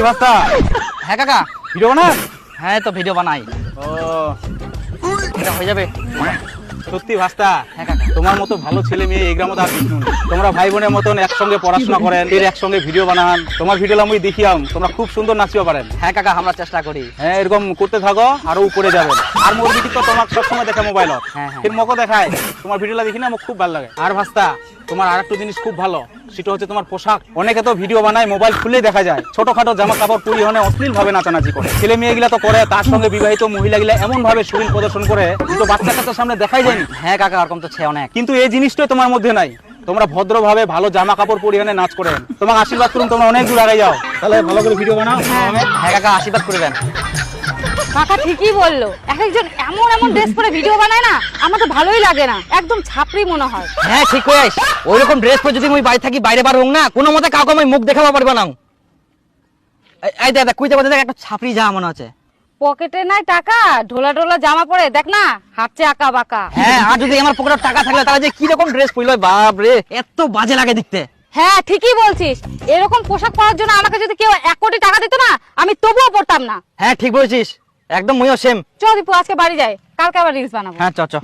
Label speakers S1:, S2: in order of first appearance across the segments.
S1: ভাস্তা?
S2: হ্যাঁ কাকা।
S1: ভিডিও বানাস?
S2: হ্যাঁ তো ভিডিও বানাই।
S1: ও
S2: এটা হয়ে যাবে।
S1: সত্যি ভাস্তা,
S2: হ্যাঁ কাকা।
S1: তোমার মতো ভালো ছেলে মেয়ে এই গ্রামে আর কিছু নেই। তোমরা ভাই বোনের মতন একসঙ্গে পড়াশোনা করেন, ফের একসঙ্গে ভিডিও বানান। তোমার ভিডিও আমি দেখিয়াম, তোমরা খুব সুন্দর নাচিও পারেন।
S2: হ্যাঁ কাকা, আমরা চেষ্টা করি।
S1: হ্যাঁ, এরকম করতে থাকো, আরো উপরে যাবেন। আর মোর ভিডিও তো তোমাকে সবসময় দেখে মোবাইল,
S2: হ্যাঁ।
S1: ফের মকো দেখায়। তোমার ভিডিওটা দেখি না, আমার খুব ভালো লাগে। আর ভাস্তা, তোমার আরেকটা জিনিস খুব ভালো, সেটা হচ্ছে তোমার পোশাক। অনেকে তো ভিডিও বানায়, মোবাইল খুলে দেখা যায় ছোটখাটো জামা কাপড় পরি হনে অশ্লীল ভাবে নাচানাচি করে। ছেলে মেয়েগুলা তো করে, তার সঙ্গে বিবাহিত মহিলাগুলা এমন ভাবে শরীর প্রদর্শন করে, কিন্তু বাচ্চা কাচ্চার সামনে দেখাই যায়নি।
S2: হ্যাঁ কাকা, ওরকম তো ছে অনেক।
S1: কিন্তু এই জিনিসটা তোমার মধ্যে নাই। তোমরা ভদ্রভাবে ভালো জামা কাপড় পরিধানে নাচ করেন। তোমাকে আশীর্বাদ করুন, তোমরা অনেক দূর আগে যাও। তাহলে ভালো করে ভিডিও বানাও।
S2: হ্যাঁ কাকা, আশীর্বাদ করবেন।
S3: কাকা ঠিকই বললো, এক একজন এমন এমন ড্রেস পরে ভিডিও বানায় না, আমার তো ভালোই লাগে না, একদম ছাপড়ি মনে হয়।
S2: হ্যাঁ ঠিক কইস, ওইরকম ড্রেস পরে যদি আমি বাইরে থাকি, বাইরে বার হং না, কোনো মতে কাউকে আমি মুখ দেখাবো পারবো না। এই দাদা কইতে বলতে দেখ, একটা ছাপড়ি যা মনে হচ্ছে।
S3: পকেটে নাই টাকা, ঢোলা ঢোলা জামা পরে দেখ না, হাঁটছে আঁকা বাঁকা।
S2: হ্যাঁ, আর যদি আমার পকেটে টাকা থাকলে তাহলে যে কি রকম ড্রেস পরলো, বাপ রে, এত বাজে লাগে দেখতে।
S3: হ্যাঁ ঠিকই বলছিস, এরকম পোশাক পরার জন্য আমাকে যদি কেউ 1 কোটি টাকা দিত না, আমি তবুও পরতাম না।
S2: হ্যাঁ ঠিক বলেছিস, একদম মইও সেম।
S3: চ দীপু, আজকে বাড়ি যাই, কালকে আবার রিলস বানাবো।
S2: হ্যাঁ চ চ।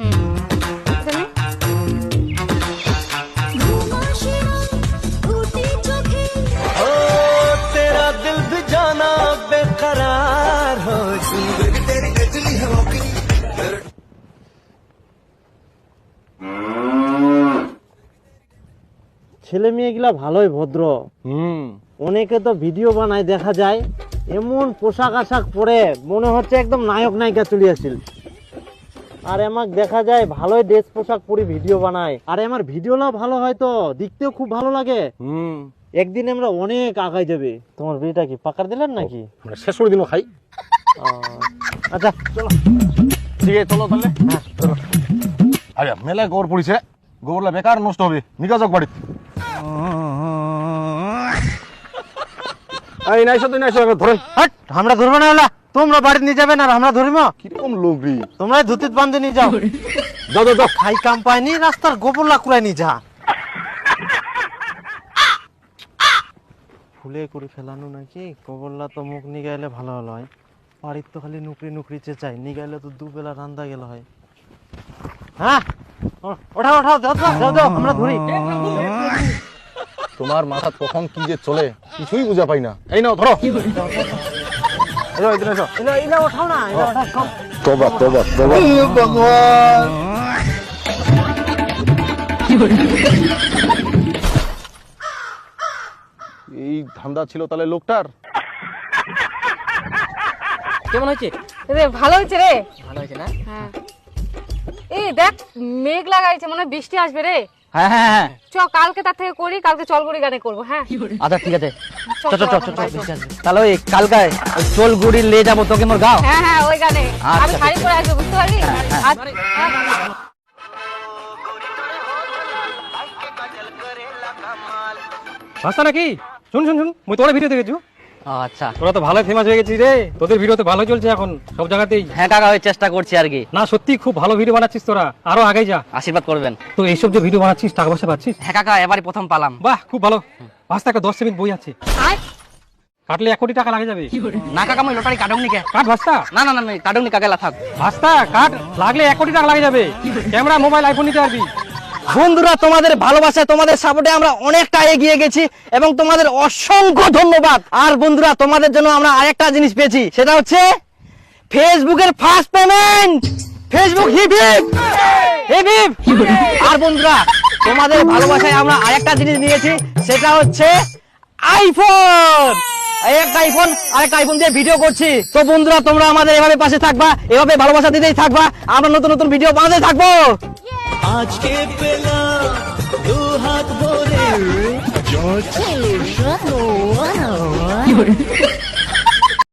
S4: ছেলে মেয়েগুলা ভালোই ভদ্র। অনেকে তো ভিডিও বানায়, দেখা যায় এমন পোশাক আশাক পরে মনে হচ্ছে একদম নায়ক নায়িকা চলে আসছিল। আর আমাকে দেখা যায় ভালোই ড্রেস পোশাক পরে ভিডিও বানায়, আর আমার ভিডিওটাও ভালো হয়, তো দেখতেও খুব ভালো লাগে। একদিন আমরা অনেক আগাই যাবে। তোমার বিয়েটা কি পাকার দিলেন নাকি?
S5: শেষ করে দিন খাই।
S4: আচ্ছা চলো,
S5: ঠিক আছে চলো তাহলে।
S4: হ্যাঁ চলো।
S5: আরে মেলায় গোবর পড়িছে, গোবরলা বেকার নষ্ট হবে, নিকা যাক বাড়ি। এই নাইছো তুই নাইছো, ধরে
S4: হাট, আমরা ধরবো না, হলা তোমরা বাড়ি নিয়ে যাবে না, আর আমরা ধরবো?
S5: কিরকম লোক রে,
S4: তোমরা ধুতিত বান্ধে নিয়ে যাও।
S5: যাও যাও যাও।
S4: খাই কাম পায়নি, রাস্তার গোবর লাকুড়াই নিয়ে যা। ফুলে করে ফেলানো নাকি, গোবরলা তো মুখ নিগাইলে ভালো হলো হয়। বাড়ির তো খালি নুকরি নুকরি চেঁচাই, নিগাইলে তো দুবেলা রান্দা গেল হয়। হ্যাঁ ওঠাও ওঠাও, যাও যাও যাও যাও, আমরা ধরি।
S5: তোমার মাথা কখন কি যে চলে কিছুই বুঝা পাই না। এই নাও ধরো। এলো এদিকে এসো।
S4: এলা ওঠাও না, এলা ওঠাও সব।
S5: তোবা তোবা তোবা। ভগবান, এই ধান্দা ছিল তাহলে লোকটার।
S2: কেমন হয়েছে?
S3: রে ভালো হয়েছে রে।
S2: ভালো হয়েছে না?
S3: হ্যাঁ, এই দেখ মেঘ লাগাইছে, মনে হয় বৃষ্টি আসবে রে।
S2: হ্যাঁ হ্যাঁ হ্যাঁ।
S3: চ কালকে তার থেকে করি, কালকে চলগুড়ি গানে করবো। হ্যাঁ
S2: আচ্ছা ঠিক আছে,
S3: চল,
S2: চ চ চ
S3: চল,
S2: চ।
S3: চল।
S2: তাহলে ওই কালকায় চোল গুড়ি লে যাবো, তোকে মোর গাও।
S3: হ্যাঁ হ্যাঁ ওই গানে
S2: আচ্ছা,
S3: আমি শাড়ি পরে আসবো, বুঝতে পারলি? হ্যাঁ।
S6: ভাস্তা নাকি? শুন শুন শুন, মুই তোর ভিডিও দেখেছি।
S2: আচ্ছা
S6: তোরা তো ভালো ফেমাস হয়ে গেছিস রে, তোদের ভিডিও তো ভালো চলছে এখন সব জায়গাতেই।
S2: হ্যাঁ কাকা, ওই চেষ্টা করছি আর কি।
S6: না সত্যি খুব ভালো ভিডিও বানাচ্ছিস তোরা, আরো আগে যা।
S2: আশীর্বাদ করবেন।
S6: তো এইসব যে ভিডিও বানাচ্ছিস, টাকা পয়সা পাচ্ছিস?
S2: হ্যাঁ কাকা, এবারই প্রথম পালাম।
S6: বাহ খুব ভালো। ভাস্তা একটা 10 সেকেন্ড বই আছে, কাটলে 1 কোটি টাকা লাগে যাবে।
S2: না কাকা, মই লটারি কাটুন নি কে?
S6: কাট ভাস্তা।
S2: না না না, কাটুন নি কাকা, থাক।
S6: ভাস্তা কাট, লাগলে 1 কোটি টাকা লাগে যাবে। ক্যামেরা মোবাইল আইফোন নিতে পারবি।
S2: বন্ধুরা, তোমাদের ভালোবাসায়, তোমাদের সাপোর্টে আমরা অনেকটা এগিয়ে গেছি এবং তোমাদের অসংখ্য ধন্যবাদ। আর বন্ধুরা, তোমাদের জন্য আমরা আরেকটা জিনিস পেয়েছি, সেটা হচ্ছে ফেসবুকের first payment. Facebook hip hip hip hip. আর বন্ধুরা, তোমাদের ভালোবাসায় আমরা আরেকটা জিনিস নিয়েছি, সেটা হচ্ছে আইফোন। একটা আইফোন, আরেকটা আইফোন দিয়ে ভিডিও করছি। তো বন্ধুরা, তোমরা আমাদের এভাবে পাশে থাকবা, এভাবে ভালোবাসা দিতেই থাকবা, আমরা নতুন নতুন ভিডিও বানাতে থাকবো।
S7: আজকে পেলাম 2 হাত ভরে